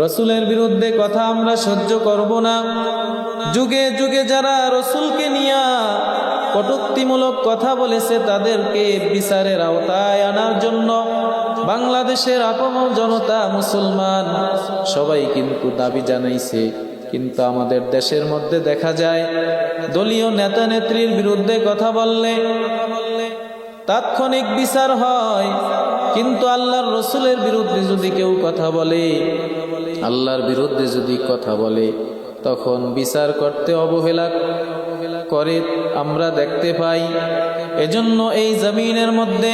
রসুলের বিরুদ্ধে কথা আমরা সহ্য করব না। যুগে যুগে যারা রসুলকে নিয়ে কটূক্তিমূলক কথা বলেছে তাদেরকে বিচারের আওতায় আনার জন্য বাংলাদেশের আপামর জনতা, মুসলমান সবাই কিন্তু দাবি জানাইছে। কিন্তু আমাদের দেশের মধ্যে দেখা যায় দলীয় নেতা নেত্রীর বিরুদ্ধে কথা বললে তাৎক্ষণিক বিচার হয়, কিন্তু আল্লাহর রসুলের বিরুদ্ধে যদি কেউ কথা বলে, আল্লাহর বিরুদ্ধে যদি কথা বলে, তখন বিচার করতে অবহেলা করে আমরা দেখতে পাই। এজন্য এই জমিনের মধ্যে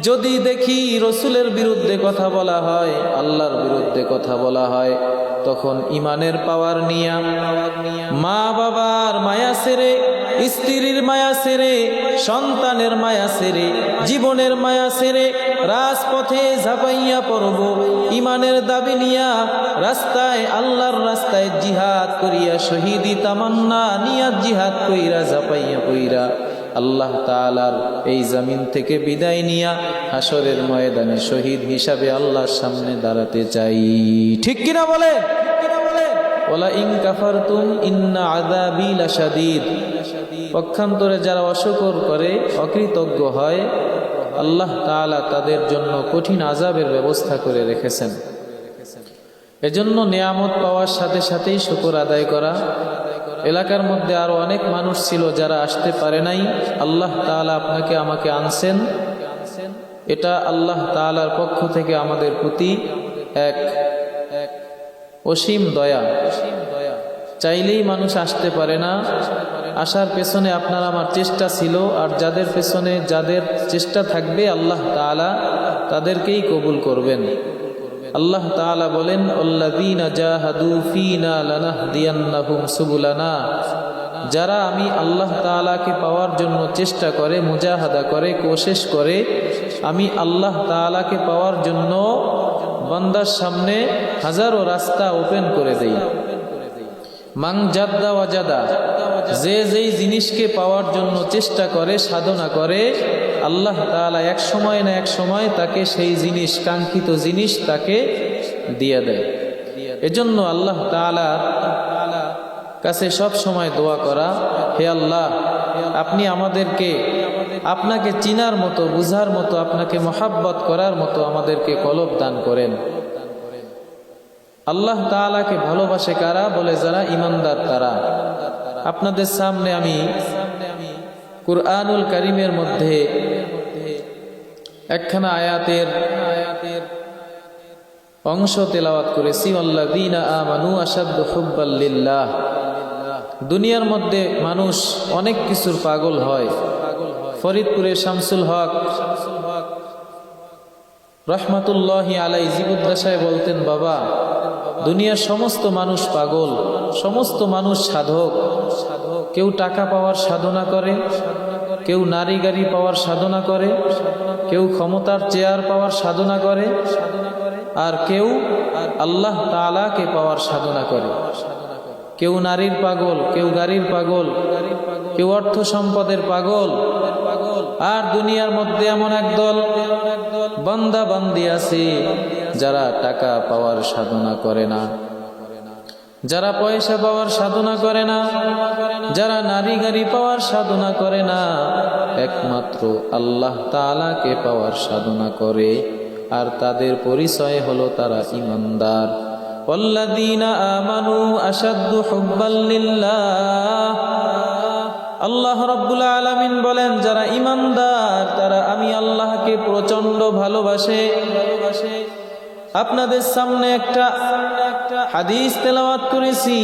যদি দেখি রসুলের বিরুদ্ধে কথা বলা হয়, আল্লাহর বিরুদ্ধে কথা বলা হয়, তখন ইমানের পাওয়ার নিয়া, মা বাবার মায়া ছেড়ে, স্ত্রীর মায়া ছেড়ে, সন্তানের মায়া ছেড়ে, জীবনের মায়া ছেড়ে রাজপথে ঝাঁপাইয়া পড়ব। ইমানের দাবি নিয়া রাস্তায়, আল্লাহর রাস্তায় জিহাদ করিয়া, শহীদি তামান্না নিয়া জিহাদ কইরা, ঝাঁপাইয়া কইরা আল্লাহ তাআলার এই জমিন থেকে বিদায় নিয়া হাসরের ময়দানে শহীদ হিসাবে আল্লাহর সামনে দাঁড়াতে চাই। ঠিক কিনা বলে? ওয়ালা ইন কাফারতুম ইন্না আযাবি লাশাদীদ। পক্ষান্তরে যারা অশুকর করে, অকৃতজ্ঞ হয়, আল্লাহ তাআলা তাদের জন্য কঠিন আযাবের ব্যবস্থা করে রেখেছেন। এজন্য নিয়ামত পাওয়ার সাথে সাথেই শুকর আদায় করা। এলাকার মধ্যে আরো অনেক মানুষ ছিল যারা আসতে পারে নাই, আল্লাহ তাআলা আপনাকে আমাকে আনছেন, এটা আল্লাহ তাআলার পক্ষ থেকে আমাদের প্রতি এক অসীম দয়া। চাইলেই মানুষ আসতে পারে না, আসার পেছনে আপনার আমার চেষ্টা ছিল, আর যাদের পেছনে যাদের চেষ্টা থাকবে আল্লাহ তাআলা তাদেরকেই কবুল করবেন। আল্লাহ তাআলা বলেন, আল্লাযীনা জাহাদু ফীনা লানাহদিয়ান্নাহুম সুবুলানা। যারা আমি আল্লাহ তাআলাকে পাওয়ার জন্য চেষ্টা করে, মুজাহাদা করে, কোশিশ করে, আমি আল্লাহ তাআলাকে পাওয়ার জন্য বান্দার সামনে হাজারো রাস্তা ওপেন করে দেই। মান জাদ্দা ওয়াজাদা, যে যেই জিনিসকে পাওয়ার জন্য চেষ্টা করে, সাধনা করে, আল্লাহ তাআলা এক সময় না এক সময় তাকে সেই জিনিস, কাঙ্ক্ষিত জিনিস তাকে দিয়ে দেয়। এজন্য আল্লাহ তাআলার কাছে সব সময় দোয়া করা, হে আল্লাহ, আপনি আমাদেরকে আপনাকে চিনার মতো, বুঝার মতো, আপনাকে মহাব্বত করার মতো আমাদেরকে কলব দান করেন। আল্লাহ তাআলাকে ভালোবাসে কারা? বলে যারা ইমানদার তারা। আপনাদের সামনে আমি কুরআনুল কারীমের মধ্যে একখানা আয়াতের অংশ তেলাওয়াত করেছি। আল্লাযীনা আমানু আশাদ্দু হুব্বাল লিল্লাহ। দুনিয়ার মধ্যে মানুষ অনেক কিছুর পাগল হয়। ফরিদপুরের শামসুল হক রহমাতুল্লাহি আলাইহি জীবদ্দশায় বলতেন, বাবা, দুনিয়ার সমস্ত মানুষ পাগল, সমস্ত মানুষ সাধক। কেউ টাকা পাওয়ার সাধনা করে, কেউ নারী গাড়ি পাওয়ার সাধনা করে, কেউ ক্ষমতার চেয়ার পাওয়ার সাধনা করে, আর কেউ আল্লাহ তাআলাকে পাওয়ার সাধনা করে। কেউ নারীর পাগল, কেউ গাড়ির পাগল, কেউ অর্থ সম্পদের পাগল। আর দুনিয়ার মধ্যে এমন একদল বান্দা বান্দি আছে যারা টাকা পাওয়ার সাধনা করে না, যারা পয়সা পাওয়ার সাধনা করে না, যারা নারী গাড়ি পাওয়ার সাধনা করে না, একমাত্র আল্লাহ তাআলাকে পাওয়ার সাধনা করে। আর তাদের পরিচয় হলো তারা ঈমানদার। ওয়াল্লাযীনা আমানু আশাদ্দু হুব্বাল লিল্লাহ। আল্লাহ রাব্বুল আলামিন বলেন, যারা ঈমানদার তারা আমি আল্লাহকে প্রচন্ড ভালোবাসে। আপনাদের সামনে একটা হাদিস তেলাওয়াত করেছি,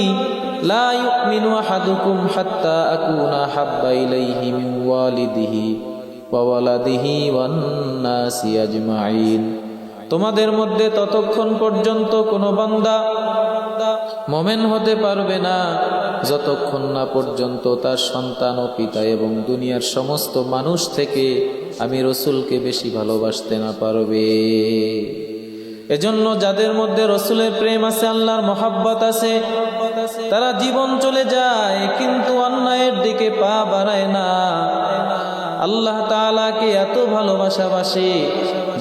লা ইউমিনু আহাদুকুম হাত্তা আকুনা হাব্বা ইলাইহি মিন ওয়ালিদিহি ওয়া ওয়ালাদিহি ওয়ান নাসি আজমাইন। তোমাদের মধ্যে ততক্ষণ পর্যন্ত কোনো বান্দা মুমিন হতে পারবে না যতক্ষণ না পর্যন্ত তার সন্তান ও পিতা এবং দুনিয়ার সমস্ত মানুষ থেকে আমি রসুলকে বেশি ভালোবাসতে না পারবে। এজন্য যাদের মধ্যে রসুলের প্রেম আছে, আল্লাহর মহাব্বত আছে, তারা জীবন চলে যায় কিন্তু অন্যায়ের দিকে পা বাড়ায় না। আল্লাহ তাআলাকে এত ভালোবাসে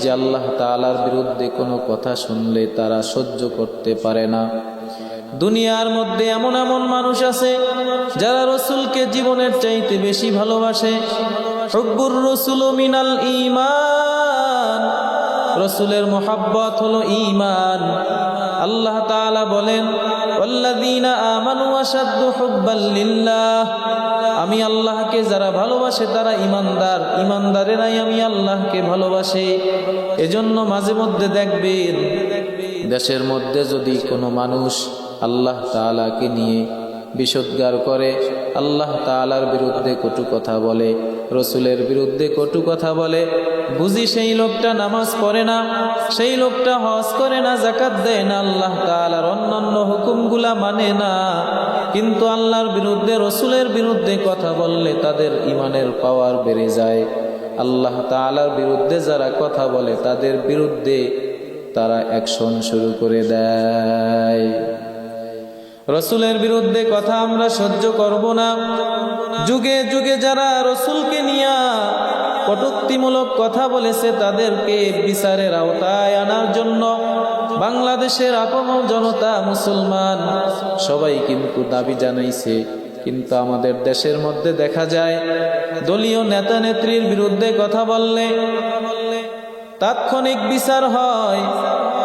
যে আল্লাহ তাআলার বিরুদ্ধে কোনো কথা শুনলে তারা সহ্য করতে পারে না। দুনিয়ার মধ্যে এমন এমন মানুষ আছে যারা রসুলকে জীবনের চাইতে বেশি ভালোবাসে। হুব্বুর রাসূল মিনাল ঈমান, রসুলের মোহাব্বত হলো ঈমান। আল্লাহ তাআলা বলেন, ওয়াল্লাযীনা আমানু আশাদ্দু হুব্বাল লিল্লাহ, আমি আল্লাহকে যারা ভালোবাসে তারা ঈমানদার, ঈমানদারেরাই আমি আল্লাহকে ভালোবাসে। এজন্য মাঝে মধ্যে দেখবেন দেশের মধ্যে যদি কোনো মানুষ আল্লাহ তাআলাকে নিয়ে বিষোদ্গার করে, আল্লাহ তাআলার বিরুদ্ধে কটু কথা বলে, রসুলের বিরুদ্ধে কটু কথা বলে, বুঝি সেই লোকটা নামাজ পড়ে না, সেই লোকটা হজ করে না, যাকাত দেয় না, আল্লাহ তাআলার অন্যান্য হুকুমগুলা মানে না। কিন্তু আল্লাহর বিরুদ্ধে রসুলের বিরুদ্ধে কথা বললে তাদের ইমানের পাওয়ার বেড়ে যায়। আল্লাহ তাআলার বিরুদ্ধে যারা কথা বলে তাদের বিরুদ্ধে তারা অ্যাকশন শুরু করে দেয়। রসুলের বিরুদ্ধে কথা আমরা সহ্য করব না। যুগে যুগে যারা রসুলকে নিয়ে কটূক্তিমূলক কথা বলেছে তাদেরকে বিচারের আওতায় আনার জন্য বাংলাদেশের আপামর জনতা, মুসলমান সবাই কিন্তু দাবি জানাইছে। কিন্তু আমাদের দেশের মধ্যে দেখা যায় দলীয় নেতা নেত্রীর বিরুদ্ধে কথা বললে তাৎক্ষণিক বিচার হয়,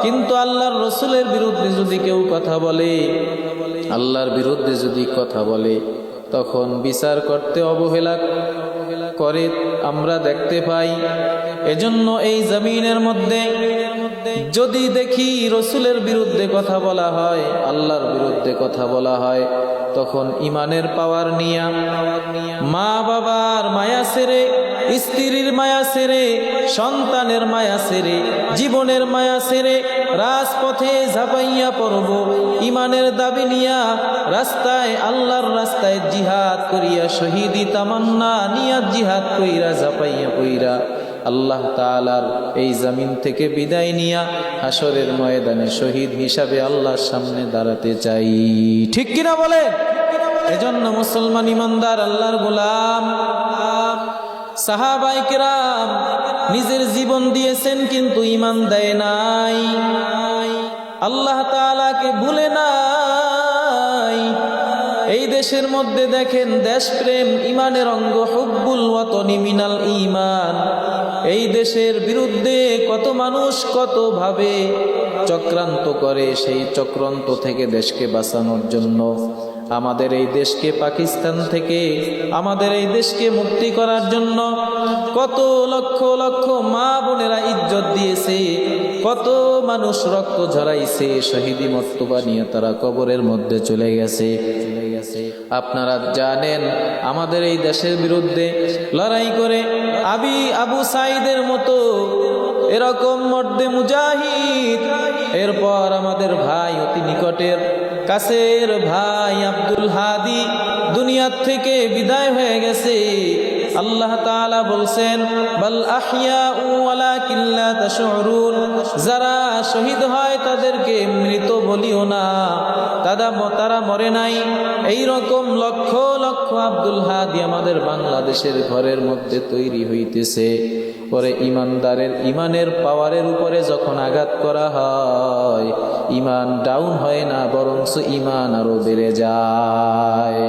কিন্তু আল্লাহর রসুলের বিরুদ্ধে যদি কেউ কথা বলে, আল্লাহর বিরুদ্ধে যদি কথা বলে, তখন বিচার করতে অবহেলা করে আমরা দেখতে পাই। এজন্য এই জমিনের মধ্যে যদি দেখি রসুলের বিরুদ্ধে কথা বলা হয়, আল্লাহর বিরুদ্ধে কথা বলা হয়, তখন ইমানের পাওয়ার নিয়া মা বাবার মায়া ছেড়ে, স্ত্রীর মায়া ছেড়ে, সন্তানের মায়া ছেড়ে, জীবনের মায়া ছেড়ে রাজপথে ঝাঁপাইয়া পড়ব, ইমানের দাবি নিয়া রাস্তায়, আল্লাহর রাস্তায় জিহাদ করিয়া, শহীদি তামান্না নিয়া জিহাদ কইরা ঝাঁপাইয়া পইরা আল্লাহ তাআলার এই জমিন থেকে বিদায় নিয়া হাসরের ময়দানে শহীদ হিসাবে আল্লাহর সামনে দাঁড়াতে চাই। ঠিক কিনা বলে? এজন্য মুসলমান ইমানদার আল্লাহর গোলাম সাহাবায়ে কেরাম নিজের জীবন দিয়েছেন কিন্তু ঈমান দেয় নাই, আল্লাহ তাআলাকে ভুলে নাই। এই দেশের মধ্যে দেখেন দেশপ্রেম ঈমানের অঙ্গ, হুব্বুল ওয়াতনি মিনাল ঈমান। এই দেশের বিরুদ্ধে কত মানুষ কত ভাবে চক্রান্ত করে, সেই চক্রান্ত থেকে দেশকে বাঁচানোর জন্য, আমাদের এই দেশকে পাকিস্তান থেকে, আমাদের এই দেশকে মুক্তি করার জন্য কত লক্ষ লক্ষ মা বোনেরা ইজ্জত দিয়েছে, কত মানুষ রক্ত ঝরাইছে, শহীদি মর্তবা নিয়ে তারা কবরের মধ্যে চলে গেছে। আপনারা জানেন আমাদের এই দেশের বিরুদ্ধে লড়াই করে আবু সাঈদের মতো এরকম মর্দে মুজাহিদ, এরপর আমাদের ভাই অতি নিকটের কাছের ভাই আব্দুল হাদি দুনিয়ার থেকে বিদায় হয়ে গেছে। আল্লাহ তাআলা বলছেন, বাল আহইয়াউ ওয়ালাকিন লা তাশউরুন, যারা শহীদ হয় তাদেরকে মৃত বলিও না, তারা মরে নাই। এই রকম লক্ষ লক্ষ আব্দুল হাদি আমাদের বাংলাদেশের ঘরের মধ্যে তৈরি হইতেছে। পরে ইমানদারের ইমানের পাওয়ারের উপরে যখন আঘাত করা হয়, ইমান ডাউন হয় না, বরঞ্চ ইমান আরো বেড়ে যায়।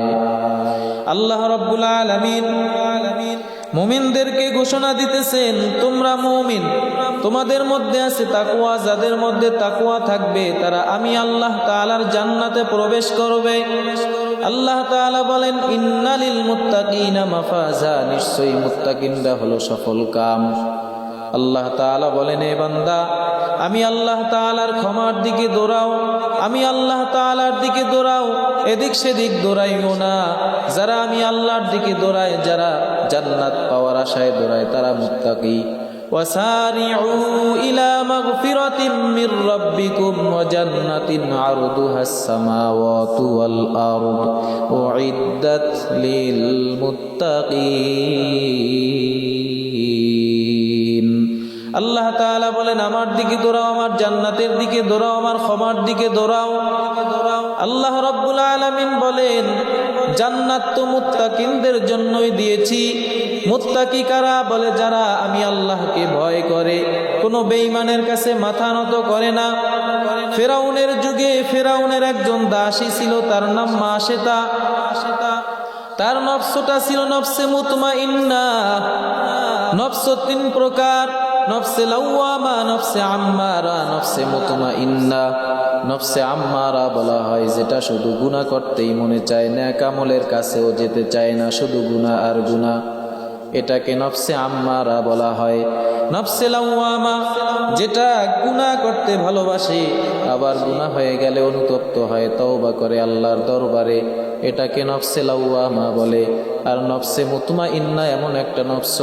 আল্লাহ রাব্বুল আলামিন মুমিনদেরকে ঘোষণা দিতেছেন, তোমরা মুমিন, তোমাদের মধ্যে আছে তাকওয়া, যাদের মধ্যে তাকওয়া থাকবে তারা আমি আল্লাহ তাআলার জান্নাতে প্রবেশ করবে। আল্লাহ তাআলা বলেন, ইন্নালিল মুত্তাকিনা মাফাজা, নিশ্চয়ই মুত্তাকিনরা হলো সফল কাম। আল্লাহ তাআলা বলেন, এ বান্দা আমি আল্লাহ তাআলার ক্ষমার দিকে দৌড়াও, আমি আল্লাহ তাআলার দিকে দৌড়াও, এদিক সেদিক দৌড়াইও না। যারা আমি আল্লাহর দিকে দৌড়ায়, যারা জান্নাত পাওয়ার আশায় দৌড়ায়, তারা মুত্তাকি। ওয়াসারিউ ইলা মাগফিরাতিম মির রাব্বিকুম ওয়া জান্নাতিন আরদুহাস সামাওয়াতু ওয়াল আরদ উইদ্দাত লিল মুত্তাকিন। আল্লাহ তাআলা বলেন, আমার দিকে দৌড়াও, আমার জান্নাতের দিকে দৌড়াও, আমার ক্ষমার দিকে দৌড়াও। আল্লাহ রাব্বুল আলামিন বলেন, জান্নাত তো মুত্তাকিনদের জন্যই দিয়েছি, মুত্তাকি কারা? বলে যারা আমি আল্লাহকে ভয় করে, কোনো বেঈমানের কাছে মাথা নত করে না। ফেরাউনের যুগে ফেরাউনের একজন দাসী ছিল, তার নাম মাশেতা। তার নফসটা ছিল নফসে মুতমাইন্না। নফস তিন প্রকার: নফসে লাওয়ামা, নফসে আম্মারা, নফসে মুতমাইন্না। নফসে আম্মারা বলা হয় যেটা শুধু গুনাহ করতেই মনে চায়, নেক আমলের কাছেও যেতে চায় না, শুধু গুনাহ আর গুনাহ, এটাকে নফসে আম্মারা বলা হয়। নফসে লাওয়ামা যেটা গুনাহ করতে ভালোবাসে, আবার গুনাহ হয়ে গেলে অনুতপ্ত হয়, তওবা করে আল্লাহর দরবারে, এটাকে নফসে লাওয়ামা বলে। আর নফসে মুতমাইন্না এমন একটা নফস,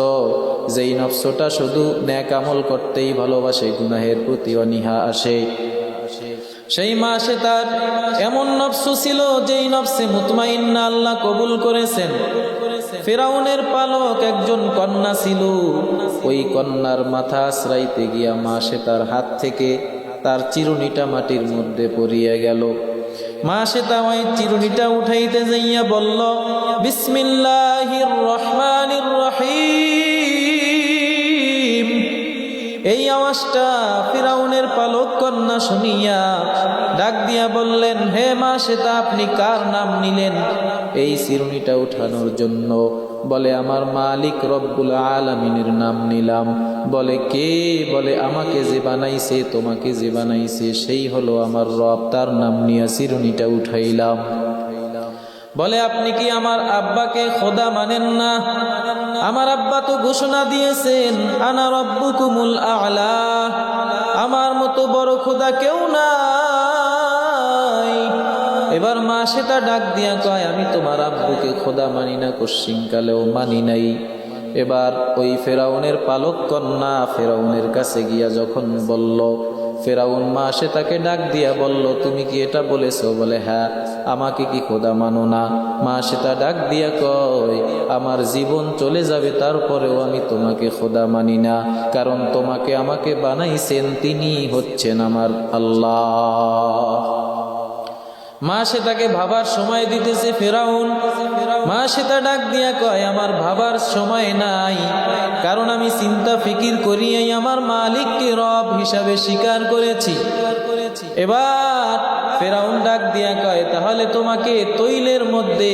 যেই নফসটা শুধু নেক আমল করতেই ভালোবাসে, গুনাহের প্রতি অনীহা আসে। সেই মাশেতার এমন নফস ছিল যেই নফসে মুতমাইন্না আল্লাহ কবুল করেছেন। ফেরাউনের পালক একজন কন্যা ছিল, ওই কন্যার মাথা আশ্রাইতে গিয়া মাশেতার হাত থেকে তার চিরুনিটা মাটির মধ্যে পড়িয়া গেল। মাশেতা ওই চিরুনিটা উঠাইতে যাইয়া বলল, বিসমিল্লাহির রহমানির রহিম। এই আওয়াজটা ফিরাউনের পালক কন্যা শুনিয়া ডাক দিয়া বললেন, হে মাশেতা, আপনি কার নাম নিলেন এই চিরুনিটা উঠানোর জন্য? বলে, আমার মালিক রব্বুল আলামিনের নাম নিলাম। বলে, কে? বলে, আমাকে যে বানাইছে, তোমাকে যে বানাইছে সেই হলো আমার রব, তার নাম নিয়ে চিরুনিটা উঠাইলাম। বলে, আপনি কি আমার আব্বাকে খোদা মানেন না? আমার আব্বা তো ঘোষণা দিয়েছেন, আনা রব্বুকুমুল আ'লা, আমার মতো বড় খোদা কেউ নাই। এবার মাশেতা ডাক দিয়া কয়, আমি তোমার আব্বুকে খোদা মানি না, কশ্চিনকালেও মানি নাই। এবার ওই ফেরাউনের পালক কন্যা ফেরাউনের কাছে গিয়া যখন বলল, ফেরাউন মাশেতাকে ডাক দিয়া বলল, তুমি কি এটা বলেছো? বলে, হ্যাঁ। আমাকে কি খোদা মানো না? মাশেতা ডাক দিয়া কয়, আমার জীবন চলে যাবে তারপরেও আমি তোমাকে খোদা মানি না, কারণ তোমাকে আমাকে বানাইছেন তিনি হচ্ছেন আমার আল্লাহ। মাশেতাকে ভাবার সময় দিতেছে ফেরাউন। মাশেতা ডাক দিয়া কয়, আমার ভাবার সময় নাই, কারণ আমি চিন্তা ফিকির করিয়াই আমার মালিককে রব হিসাবে স্বীকার করেছি। এবার ফেরাউন ডাক দিয়া কয়, তাহলে তোমাকে তৈলের মধ্যে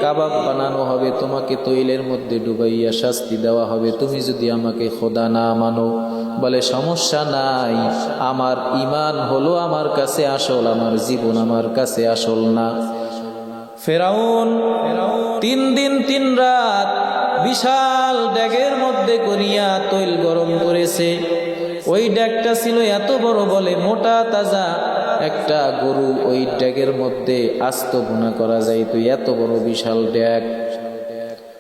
কাবাব বানানো হবে, তোমাকে তৈলের মধ্যে ডুবাইয়া শাস্তি দেওয়া হবে, তুমি যদি আমাকে খোদা না মানো। বলে, সমস্যা নাই, আমার ঈমান হলো আমার কাছে আসল, আমার জীবন আমার কাছে আসল না। ফেরাউন 3 দিন 3 রাত বিশাল ড্যাগের মধ্যে করিয়া তৈল গরম করেছে। ওই ড্যাগটা ছিল এত বড়, বলে মোটা তাজা একটা গরু ওই ড্যাগের মধ্যে আস্ত ভুনা করা যাইত, এত বড় বিশাল ড্যাগ।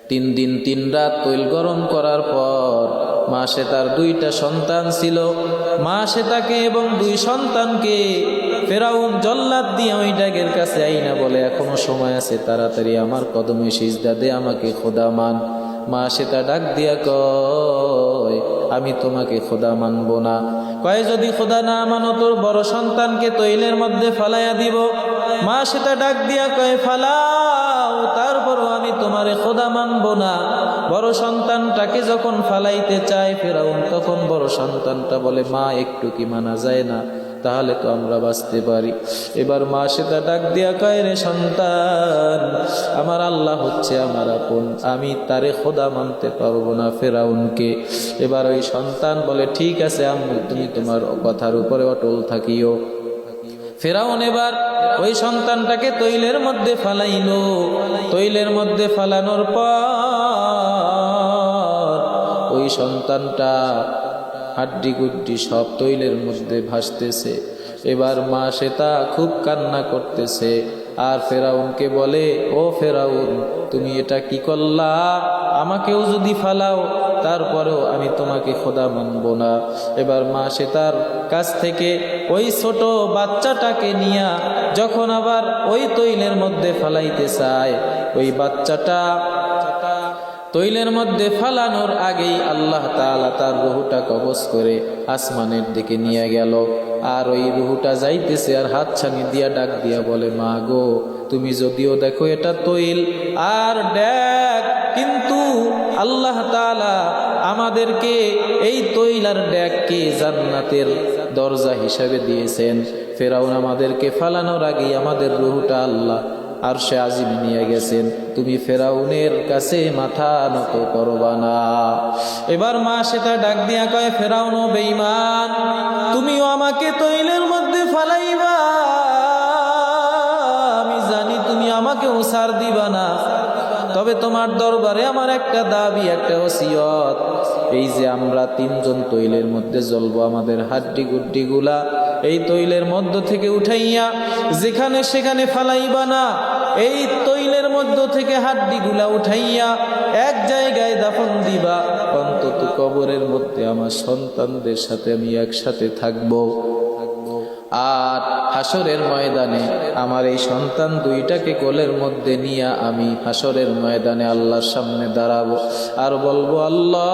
3 দিন 3 রাত তৈল গরম করার পর মাশেতার 2টা সন্তান ছিল। মাশেতাকে এবং 2 সন্তানকে ফেরাউন জল্লাদ দিয়ে ওই ড্যাগের কাছে আইনা বলে, এখনো সময় আছে, তাড়াতাড়ি আমার কদমে সিজদা দে, আমাকে খোদা মান। মাশেতা ডাক দিয়া কয়, আমি তোমাকে খোদা মানব না। কয়, যদি খোদা না মানো তোর বড় সন্তানকে তৈলের মধ্যে ফালাইয়া দিব। মাশেতা ডাক দিয়া কয়, ফালাও, তারপরও আমি তোমারে খোদা মানব না। বড় সন্তানটাকে যখন ফালাইতে চায় ফেরাউন, তখন বড় সন্তানটা বলে, মা, একটু কি মানা যায় না? তাহলে তো আমরা বাঁচতে পারি। এবার মাশেতা ডাক দিয়া কয়, রে সন্তান, আমার আল্লাহ হচ্ছে আমার আপন, আমি তারে খোদা মানতে পারবো না, ফেরাউনকে। এবার ওই সন্তান বলে, ঠিক আছে আম্মু, তুমি তোমার কথার উপরে অটল থাকিও। ফেরাউন এবার ওই সন্তানটাকে তৈলের মধ্যে ফালাইলো। তৈলের মধ্যে ফালানোর পর ওই সন্তানটা হাড্ডি গুড্ডি সব তৈলের মধ্যে ভাসতেছে। এবার মাশেতা খুব কান্না করতেছে আর ফেরাউনকে বলে, ও ফেরাউন, তুমি এটা কি করলা? আমাকেও যদি ফালাও তারপরেও আমি তোমাকে খোদা মানব না। এবার মাশেতার কাছ থেকে ওই ছোট বাচ্চাটাকে নিয়া যখন আবার ওই তৈলের মধ্যে ফালাইতে চায়, ওই বাচ্চাটা তৈলের মধ্যে ফালানোর আগেই আল্লাহ তাআলা তার রুহটা কবজ করে আসমানের দিকে নিয়ে গেল। আর ওই রুহটা যাইতেছে আর হাতছানি দিয়া ডাক দিয়া বলে, মা গো, তুমি যদিও দেখো এটা তৈল আর ড্যাগ, কিন্তু আল্লাহ তাআলা আমাদেরকে এই তৈলার ড্যাগকে জান্নাতের দরজা হিসাবে দিয়েছেন। ফেরাউন আমাদেরকে ফালানোর আগে আমাদের রূহটা আল্লাহ আরশে আজিমে নিয়ে গেছেন। তুমি ফেরাউনের কাছে মাথা নত করবা না। এবার মা সেটা ডাক দিয়া কয়, ফেরাউন ও বেঈমান, তুমিও আমাকে তৈলের মধ্যে ফালাইবা, আমি জানি তুমি আমাকে ছাড় দিবা না, তবে তোমার দরবারে আমার একটা দাবি, একটা ওসিয়ত, এই যে আমরা তিনজন তৈলের মধ্যে জ্বলবো, আমাদের হাড্ডি গুড্ডি গুলা এই তৈলের মধ্য থেকে উঠাইয়া যেখানে সেখানে ফালাইবা না, এই তৈলের মধ্য থেকে হাড্ডি গুলা উঠাইয়া এক জায়গায় দাফন দিবা, অন্তত কবরের মধ্যে আমার সন্তানদের সাথে আমি একসাথে থাকবো। আর হাসরের ময়দানে আমার এই সন্তান দুইটাকে কোলের মধ্যে নিয়ে আমি হাসরের ময়দানে আল্লাহর সামনে দাঁড়াবো আর বলবো, আল্লাহ,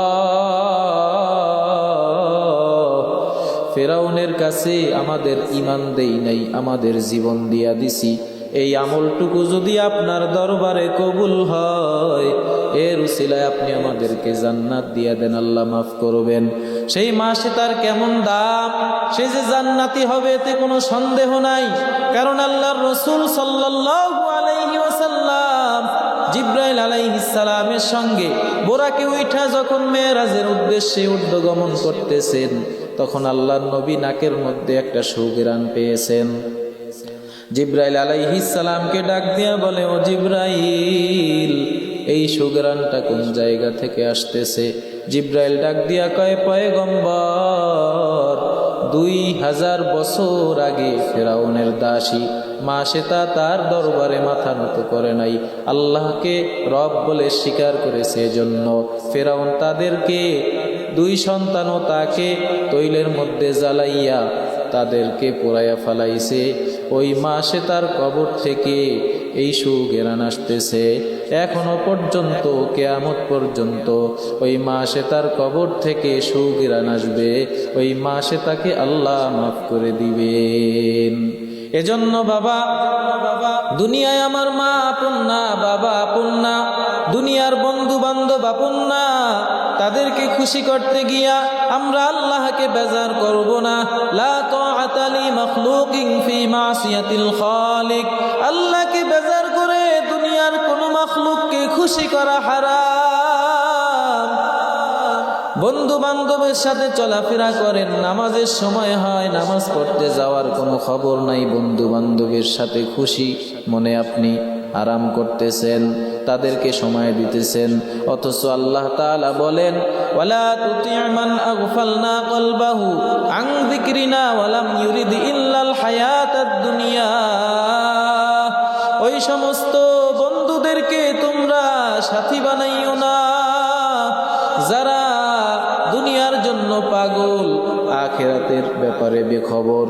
ফেরাউনের কাছে আমাদের ঈমান দেই নাই, আমাদের জীবন দিয়া দিছি, এই আমলটুকু যদি আপনার দরবারে কবুল হয়, এর উসিলায় আপনি আমাদেরকে জান্নাত দিয়া দেন, আল্লাহ মাফ করবেন। সেই মাসে তার কেমন দাম, সে যে জান্নাতি হবে এতে কোনো সন্দেহ নাই। কারণ আল্লাহর রাসূল সাল্লাল্লাহু আলাইহি ওয়াসাল্লাম জিবরাইল আলাইহিস সালামের সঙ্গে বোরাকে উঠা যখন মেরাজের উদ্দেশ্যে ঊর্ধ্বগমন করতেছেন, তখন আল্লাহর নবী নাকের মধ্যে একটা সুঘ্রাণ পেয়েছেন। জিবরাইল আলাইহিস সালামকে ডাক দিয়া বলে, ও জিবরাইল, এই সুঘ্রাণটা কোন জায়গা থেকে আসতেছে? জিবরাইল ডাক দিয়া কয়, পয়গম্বর, 2000 বছর আগে ফেরাউনের দাসী মা সেতা তার দরবারে মাথা নত করে নাই, আল্লাহকে রব বলে স্বীকার করেছে, এজন্য ফেরাউন তাদেরকে 2 সন্তানও তাকে তৈলের মধ্যে জ্বালাইয়া তাদেরকে পোড়াইয়া ফালাইছে। ওই মা সেতার কবর থেকে এই সুঘ্রাণ আসতেছে এখনো পর্যন্ত, কিয়ামত পর্যন্ত ওই মা সেতার কবর থেকে সুঘ্রাণ আসবে, ওই মা সেতাকে আল্লাহ মাফ করে দিবেন। এজন্য বাবা, দুনিয়ায় আমার মা আপন না, বাবা আপন না, দুনিয়ার বন্ধু বান্ধব আপন না, তাদেরকে খুশি করতে গিয়া আমরা আল্লাহকে বেজার করব না। লা তাআতা লি মাখলুকিন ফি মাসিয়াতিল খালিক, আল্লাহকে বেজার করে দুনিয়ার কোন মাখলুককে খুশি করা হারাম। বন্ধু বান্ধবের সাথে চলাফেরা করেন, নামাজের সময় হয়, নামাজ পড়তে যাওয়ার কোনো খবর নাই, বন্ধু বান্ধবের সাথে খুশি মনে আপনি আরাম করতেছেন, তাদেরকে সময় দিতেছেন, অথচ আল্লাহ তাআলা বলেন, ওয়ালা তুতি' মান আগফালনা কলবাহু আন যিকরিনা ওয়া লাম ইউরিদ ইল্লাল হায়াতাদ দুনিয়া। ওই সমস্ত বন্ধুদেরকে তোমরা সাথী বানাইও না যারা দুনিয়ার জন্য পাগল, আখিরাতের ব্যাপারে বেখবর।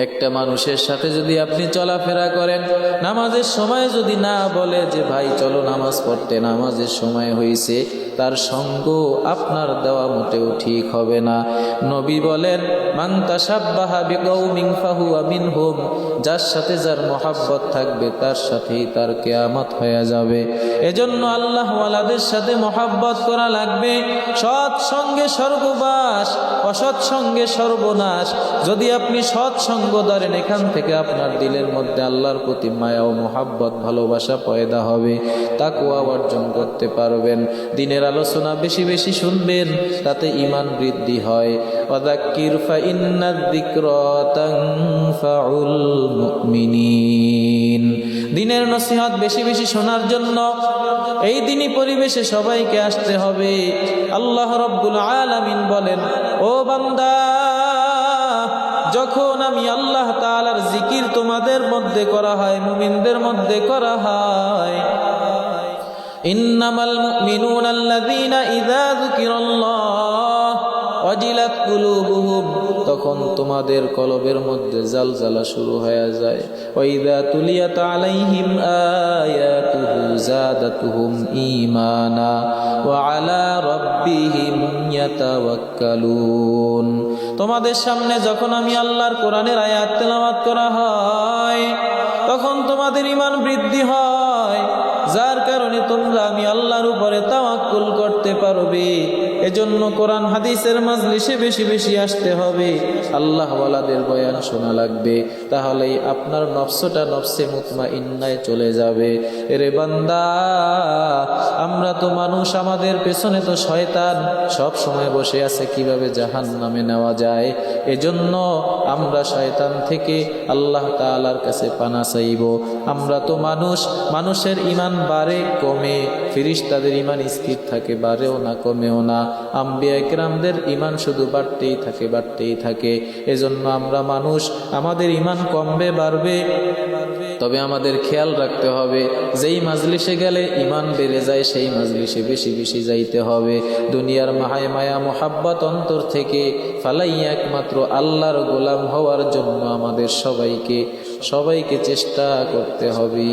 একটা মানুষের সাথে যদি আপনি চলাফেরা করেন, নামাজের সময় যদি না বলে যে ভাই চলো নামাজ পড়তে, নামাজের সময় হয়েছে, তার সঙ্গ আপনার দেওয়া মোটেও ঠিক হবে না। নবী বলেন, মান তাশাব্বাহা বিকৌমিন ফাহুয়া মিনহুম, যার সাথে যার মহাব্বত থাকবে তার সাথেই তার কিয়ামত হয়ে যাবে। এজন্য আল্লাহ ওয়ালাদের সাথে মহাব্বত করা লাগবে। সৎ সঙ্গে স্বর্গবাস, অসৎ সঙ্গে সর্বনাশ। যদি আপনি সৎ সঙ্গ ধরেন, এখান থেকে আপনার দিলের মধ্যে আল্লাহর প্রতি মায়া ও মহাব্বত, ভালোবাসা পয়দা হবে, তাকওয়া অর্জন করতে পারবেন। দিনের আলোচনা বেশি বেশি শুনবেন, তাতে ঈমান বৃদ্ধি হয়। ওয়াযাক্কির ফাইন্নায যিকরা তানফাউল মুমিনিন। দিনের নসিহত বেশি বেশি শোনার জন্য এই দিনই পরিবেশে সবাইকে আসতে হবে। আল্লাহ রাব্বুল আলামিন বলেন, ও বান্দা, যখন আমি আল্লাহ তাআলার জিকির তোমাদের মধ্যে করা হয়, মুমিনদের মধ্যে করা হয়, ইন্নামাল মুমিনুনা আল্লাযীনা ইযা যুকিরাল্লাহ ওয়াজিলাত কুলুবুহুম, তখন তোমাদের কলবের মধ্যে জালজালা শুরু হয়ে যায়। ওয়া ইযা তুলিয়াত আলাইহিম আয়াতুহু যাদাতুহুম ঈমানা ওয়া আলা রাব্বিহিম ইয়াতাওয়াক্কালুন। তোমাদের সামনে যখন আমি আল্লাহর কোরআনের আয়াত তেলাওয়াত করা হয়, তখন তোমাদের ঈমান বৃদ্ধি হয়, যার কারণে কারণে তোমরা আমি আল্লাহর উপরে তাওয়াক্কুল করতে পারবে। এজন্য কোরআন হাদিসের মাজলিসে বেশি বেশি আসতে হবে, আল্লাহ ওয়ালাদের বয়ান শোনা লাগবে, তাহলেই আপনার নফসটা নফসে মুতমাইন্নায় চলে যাবে। এরে বান্দা, আমরা তো মানুষ, আমাদের পেছনে তো শয়তান সব সময় বসে আছে কিভাবে জাহান্নামে নেওয়া যায়। এজন্য আমরা শয়তান থেকে আল্লাহ তাআলার কাছে পানা চাইব। আমরা তো মানুষ, মানুষের ঈমান বাড়ে কমে, ফেরেশতাদের ঈমান স্থির থাকে, বাড়েও না কমেও না। আম্বিয়া কিরামদের ঈমান শুধু বাড়তেই থাকে, বাড়তেই থাকে। এজন্য আমরা মানুষ, আমাদের ঈমান কমবে বাড়বে, তবে আমাদের খেয়াল রাখতে হবে যেই মাজলিসে গেলে ঈমান বেড়ে যায় সেই মাজলিসে বেশি বেশি যাইতে হবে। দুনিয়ার মাহায় মায়া মোহাব্বত অন্তর থেকে ফালাইয়া একমাত্র আল্লাহর গোলাম হওয়ার জন্য আমাদের সবাইকে চেষ্টা করতে হবে।